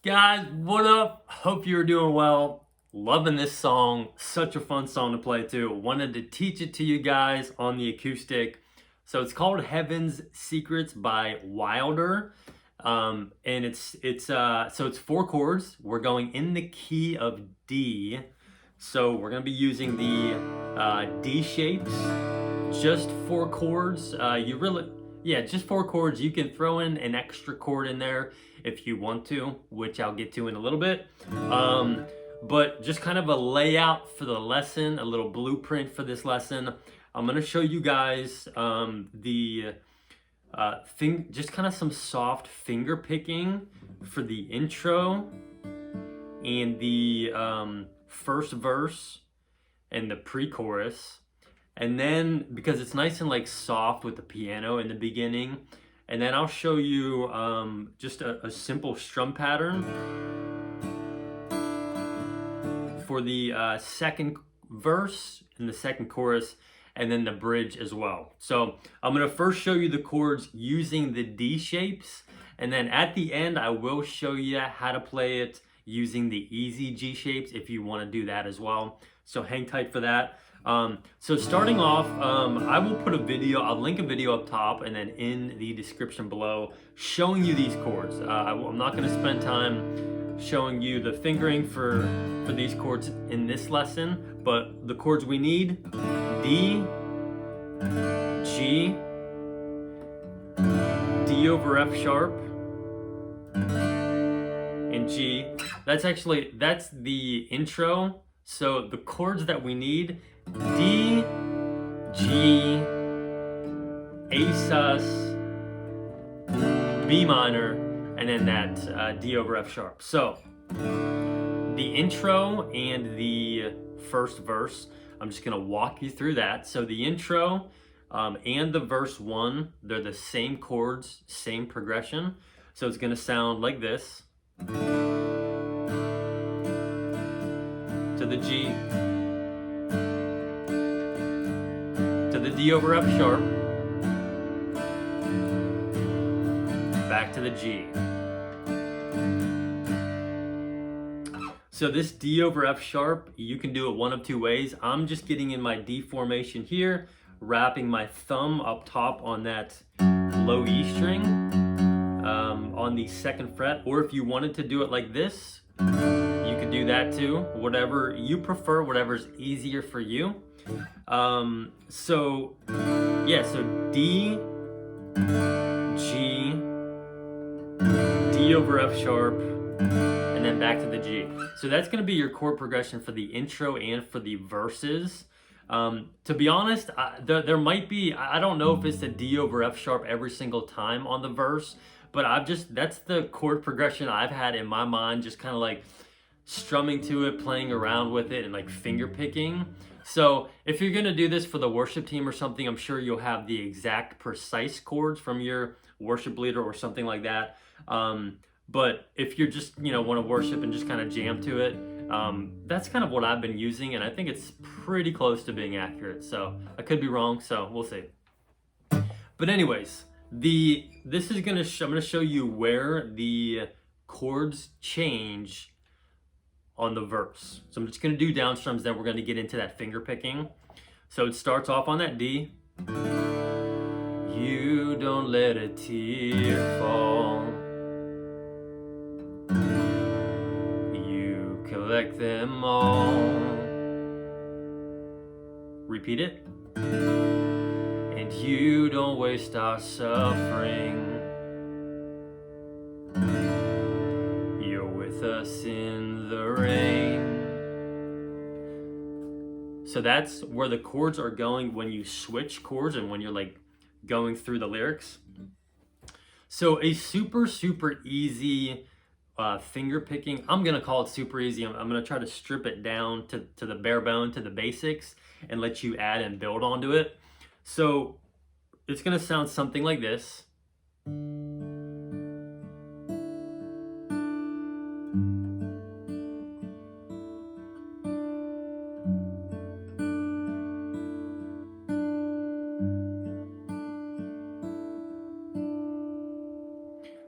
Guys, what up? Hope you're doing well. Loving this song. Such a fun song to play too. Wanted to teach it to you guys on the acoustic. So it's called Heaven's Secrets by Wilder. And it's 4 chords. We're going in the key of D. So we're gonna be using the D shapes. Just 4 chords. Just 4 chords. You can throw in an extra chord in there if you want to, which I'll get to in a little bit. But just kind of a layout for the lesson, a little blueprint for this lesson. I'm gonna show you guys just kind of some soft finger picking for the intro and the first verse and the pre-chorus. And then, because it's nice and like soft with the piano in the beginning, and then I'll show you just a simple strum pattern for the second verse and the second chorus, and then the bridge as well. So I'm gonna first show you the chords using the D shapes, and then at the end I will show you how to play it using the easy G shapes if you want to do that as well. So hang tight for that. So starting off, I will put a video, I'll link a video up top and then in the description below showing you these chords. I'm not going to spend time showing you the fingering for these chords in this lesson, but the chords we need: D, G, D over F sharp, and G. That's the intro. So the chords that we need: D, G, A sus, B minor, and then that D over F sharp. So the intro and the first verse, I'm just gonna walk you through that. So the intro and the verse 1, they're the same chords, same progression. So it's gonna sound like this. To the G, to the D over F sharp, back to the G. So this D over F sharp, you can do it one of 2 ways. I'm just getting in my D formation here, wrapping my thumb up top on that low E string on the 2nd fret, or if you wanted to do it like this, you could do that too. Whatever you prefer, whatever's easier for you. So D, G, D over F sharp, and then back to the G. So that's going to be your chord progression for the intro and for the verses. To be honest, there might be, I don't know if it's a D over F sharp every single time on the verse, but that's the chord progression I've had in my mind, just kind of like strumming to it, playing around with it, and like finger picking. So if you're gonna do this for the worship team or something, I'm sure you'll have the exact precise chords from your worship leader or something like that. But if you're just, want to worship and just kind of jam to it, that's kind of what I've been using, and I think it's pretty close to being accurate. So I could be wrong, so we'll see. But anyways, I'm gonna show you where the chords change on the verse. So I'm just gonna do down strums, then we're gonna get into that finger picking. So it starts off on that D. You don't let a tear fall. You collect them all. Repeat it. And you don't waste our suffering. You're with us in the rain. So that's where the chords are going when you switch chords and when you're like going through the lyrics. So a super, super easy finger picking, I'm gonna call it super easy. I'm gonna try to strip it down to the bare bone, to the basics, and let you add and build onto it. So it's gonna sound something like this.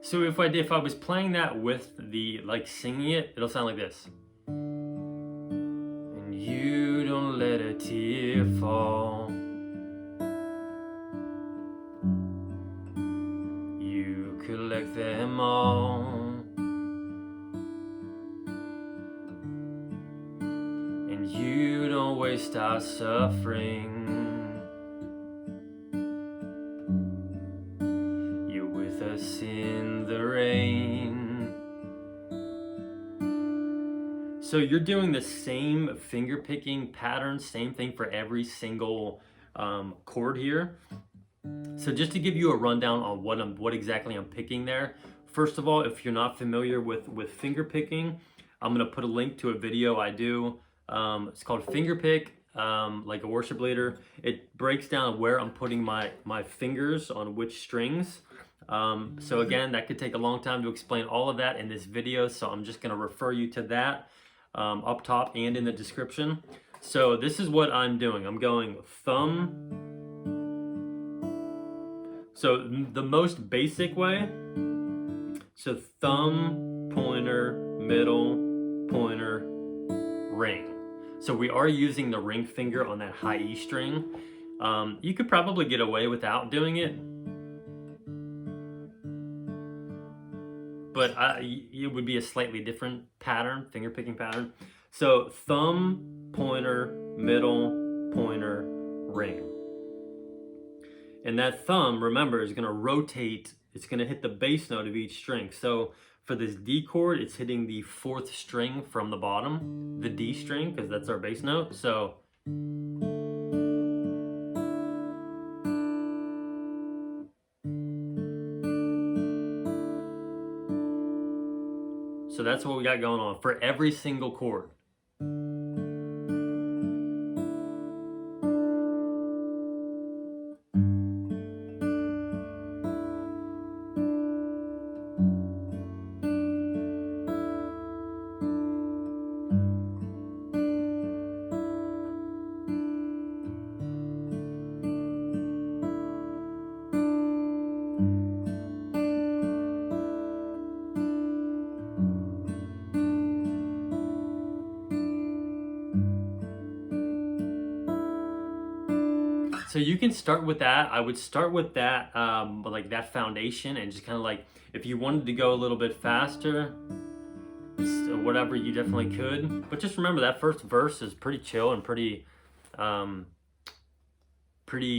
So if I was playing that with the, like, singing it, it'll sound like this. And you don't let a tear fall. You collect them all. And you don't waste our suffering. You're with us in the rain. So you're doing the same finger picking pattern, same thing for every single chord here. So just to give you a rundown on what exactly I'm picking there. First of all, if you're not familiar with finger picking, I'm gonna put a link to a video I do. It's called Fingerpick, like a worship leader. It breaks down where I'm putting my fingers on which strings. So again, that could take a long time to explain all of that in this video, so I'm just gonna refer you to that up top and in the description. So this is what I'm doing. I'm going thumb. So the most basic way, so thumb, pointer, middle, pointer, ring. So we are using the ring finger on that high E string. You could probably get away without doing it, but it would be a slightly different pattern, finger picking pattern. So thumb, pointer, middle, pointer, ring. And that thumb, remember, is gonna rotate, it's gonna hit the bass note of each string. So for this D chord, it's hitting the 4th string from the bottom, the D string, because that's our bass note. So that's what we got going on for every single chord. So you can start with that. I would start with that, like that foundation, and just kind of like, if you wanted to go a little bit faster, whatever, you definitely could. But just remember that first verse is pretty chill and pretty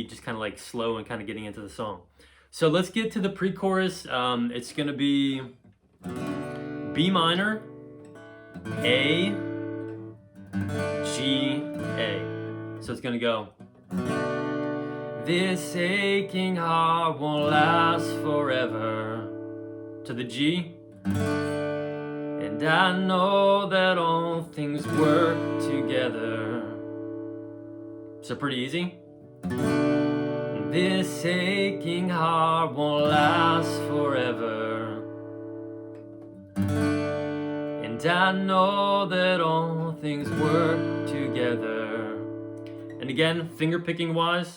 just kind of like slow and kind of getting into the song. So let's get to the pre-chorus. It's gonna be B minor, A, G, A. So it's gonna go. This aching heart won't last forever, to the G. And I know that all things work together. So pretty easy. This aching heart won't last forever. And I know that all things work together. And again, finger picking wise,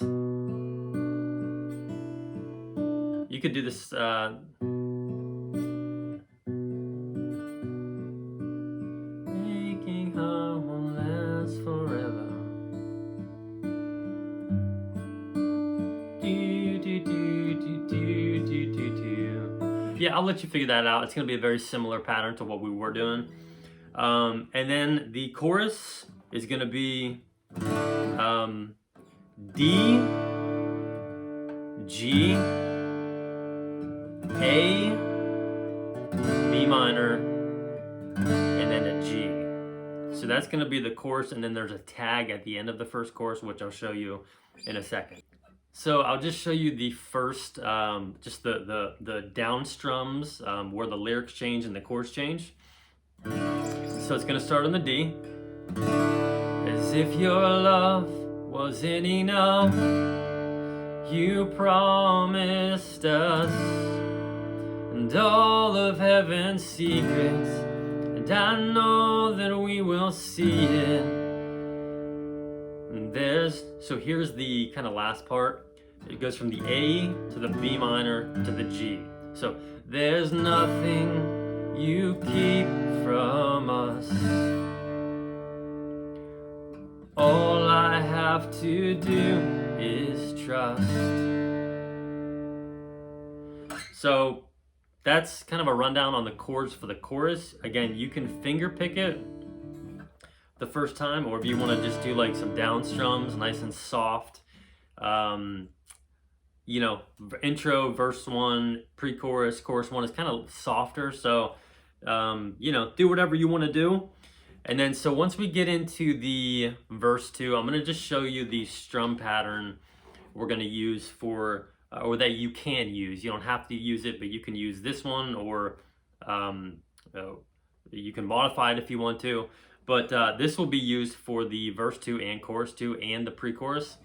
you could do this aching heart won't last forever. Yeah, I'll let you figure that out. It's gonna be a very similar pattern to what we were doing. And then the chorus is gonna be D, G, A, B minor, and then a G. So that's going to be the chorus, and then there's a tag at the end of the first chorus, which I'll show you in a second. So I'll just show you the first, just the down strums, where the lyrics change and the chords change. So it's going to start on the D. As if your love wasn't enough, you promised us and all of heaven's secrets, and I know that we will see it. And so here's the kind of last part. It goes from the A to the B minor to the G. So there's nothing you keep from us. All I have to do is trust. So that's kind of a rundown on the chords for the chorus. Again, you can finger pick it the first time, or if you want to just do like some down strums, nice and soft. You know, intro, verse 1, pre-chorus, chorus 1 is kind of softer. So, you know, do whatever you want to do. And then, so once we get into the verse 2, I'm going to just show you the strum pattern we're going to use for, or that you can use. You don't have to use it, but you can use this one, or you can modify it if you want to. But this will be used for the verse 2 and chorus 2 and the pre-chorus.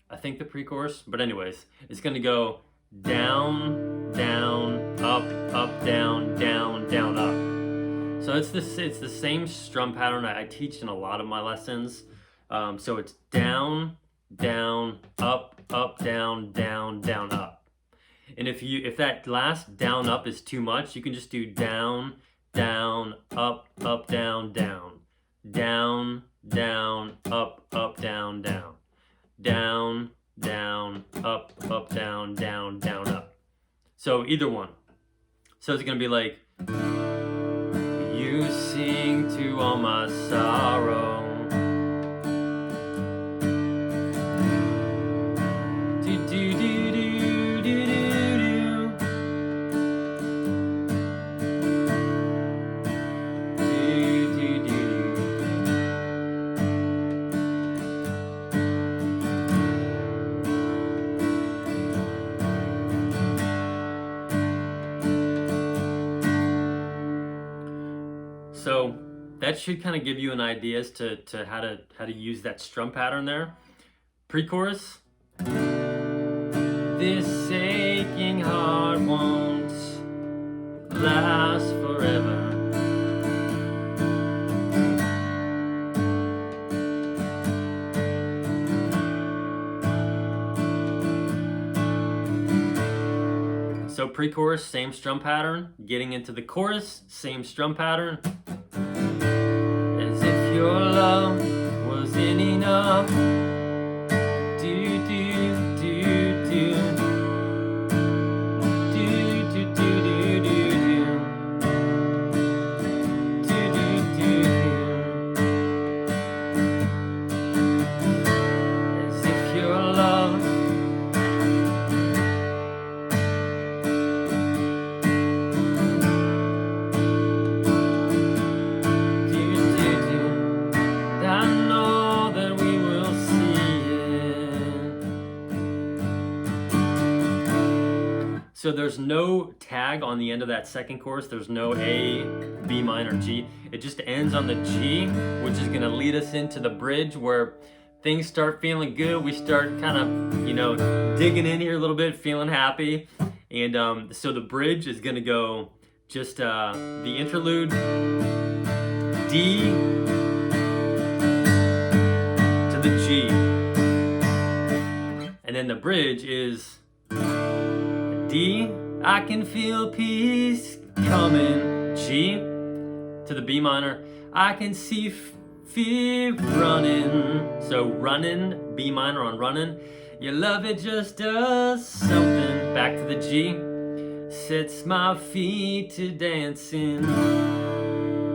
I think the pre-chorus, but anyways, it's going to go down, down, up, up, down, down, down, up. So it's the same strum pattern I teach in a lot of my lessons. So it's down, down, up, up, down, down, down, up. And if that last down, up is too much, you can just do down, down, up, up, down, down, down, down, up, up, down, down, down, down, up, up, down, down, down, up. So either one. So it's gonna be like, you sing to all my sorrow. Do, do, do, do, do, do, do. Do, do, do, do. So that should kind of give you an idea as to how to use that strum pattern there. Pre-chorus. This aching heart won't last forever. So pre-chorus, same strum pattern. Getting into the chorus, same strum pattern. As if your love wasn't enough. Do, do, do, do. Do, do, do, do, do, do. Do, do, do, do. As if your love So there's no tag on the end of that second chorus. There's no A, B minor, G. It just ends on the G, which is gonna lead us into the bridge where things start feeling good. We start kind of, you know, digging in here a little bit, feeling happy. And so the bridge is gonna go just the interlude, D to the G. And then the bridge is D, I can feel peace coming. G to the B minor, I can see fear running. So running, B minor on running. Your love, it just does something. Back to the G, sets my feet to dancing.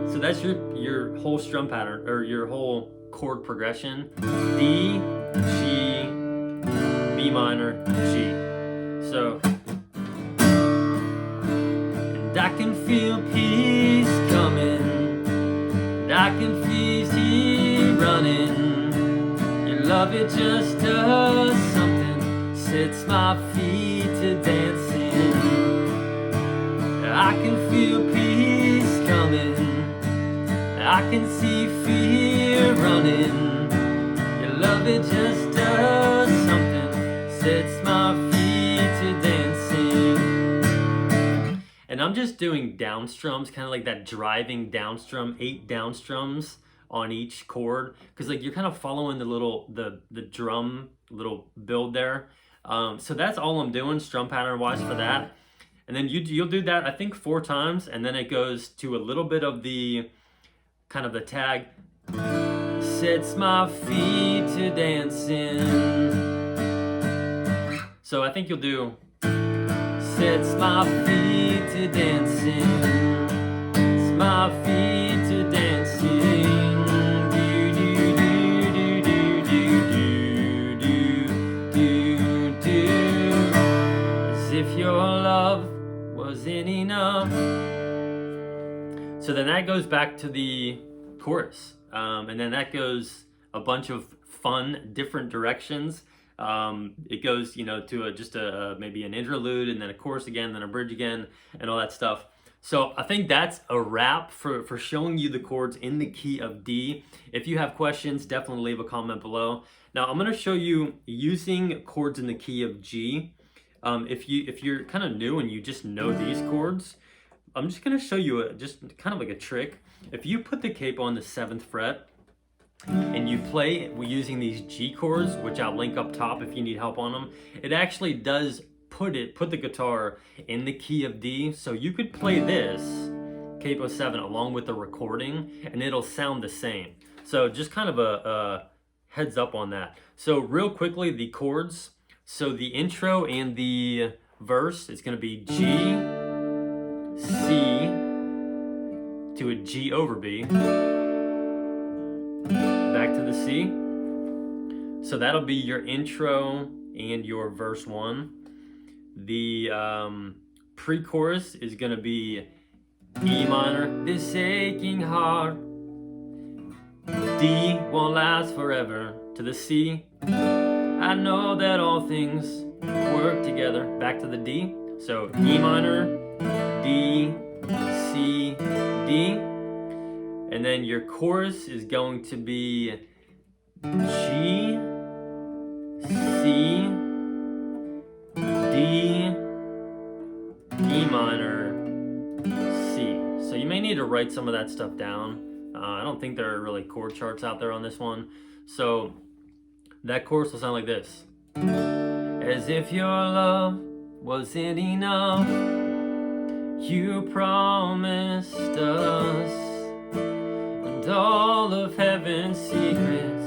So that's your whole strum pattern, or your whole chord progression. D, G, B minor, G. So I can feel peace coming, and I can feel he running. Your love, it just does something, sets my feet to dancing. I can feel peace coming, I can see fear running. Your love, it just does something, sets my feet to dancing. And I'm just doing down strums, kind of like that driving down strum, 8 down strums on each chord, because like you're kind of following the drum little build there. So that's all I'm doing strum pattern wise for that. And then you'll do that, I think 4 times, and then it goes to a little bit of the kind of the tag. Sets my feet to dancing. So I think you'll do sets my feet to dancing. Sets my feet to dancing. Do do do do do do do do do. As if your love wasn't enough. So then that goes back to the chorus. And then that goes a bunch of fun, different directions. It goes, you know, to just maybe an interlude, and then a chorus again, then a bridge again, and all that stuff. So I think that's a wrap for showing you the chords in the key of D. If you have questions, definitely leave a comment below. Now I'm going to show you using chords in the key of G. If you're kind of new and you just know these chords, I'm just going to show you just kind of like a trick. If you put the capo on the 7th fret and you play using these G chords, which I'll link up top if you need help on them, it actually does put the guitar in the key of D. So you could play this capo 7 along with the recording and it'll sound the same. So just kind of a heads up on that. So real quickly, the chords. So the intro and the verse is going to be G, C, to a G over B, back to the C. So that'll be your intro and your verse 1. The pre-chorus is gonna be E minor, this aching heart, D won't last forever, to the C, I know that all things work together, back to the D. So E minor, D, C, D, and then your chorus is going to be G, C, D, E minor, C. So you may need to write some of that stuff down. I don't think there are really chord charts out there on this one. So that chorus will sound like this. As if your love wasn't enough, you promised us, and all of heaven's secrets.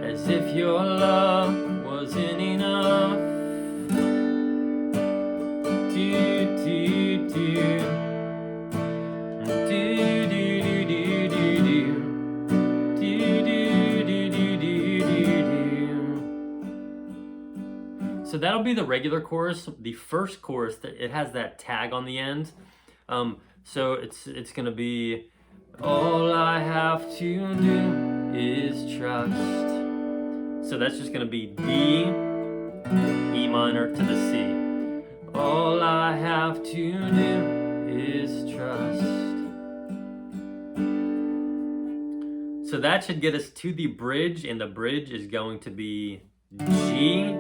As if your love wasn't enough. Do, do, do. Do, do, do, do, do. So that'll be the regular chorus. The first chorus, it has that tag on the end. So it's gonna be, all I have to do is trust. So that's just gonna be D, E minor to the C. All I have to do is trust. So that should get us to the bridge, and the bridge is going to be G,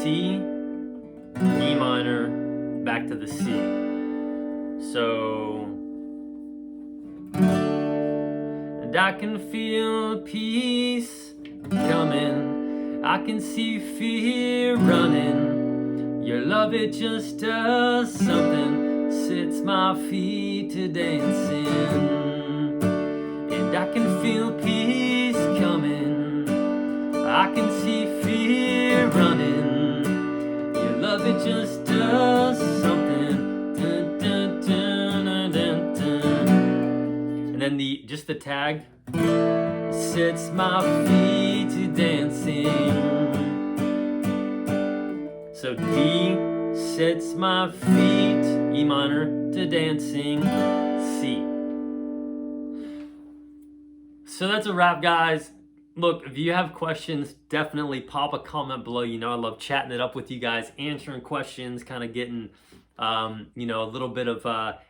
C, E minor, back to the C. So, and I can feel peace coming, I can see fear running, your love, it just does something, sets my feet to dancing, and I can feel peace coming, I can see fear running, your love, it just does something. Dun, dun, dun, dun, dun, dun. And then just the tag, sets my feet to dancing. So D, sets my feet, E minor, to dancing, C. So that's a wrap, guys. Look, if you have questions, definitely pop a comment below. You know, I love chatting it up with you guys, answering questions, kind of getting, you know, a little bit of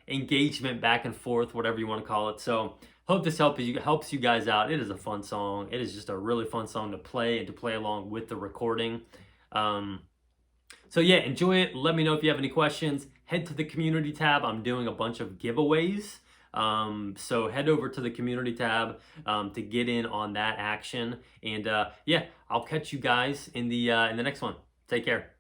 engagement back and forth, whatever you want to call it. So hope this helps you guys out. It is a fun song. It is just a really fun song to play and to play along with the recording. So yeah, enjoy it. Let me know if you have any questions. Head to the community tab. I'm doing a bunch of giveaways. So head over to the community tab to get in on that action. And yeah, I'll catch you guys in the next one. Take care.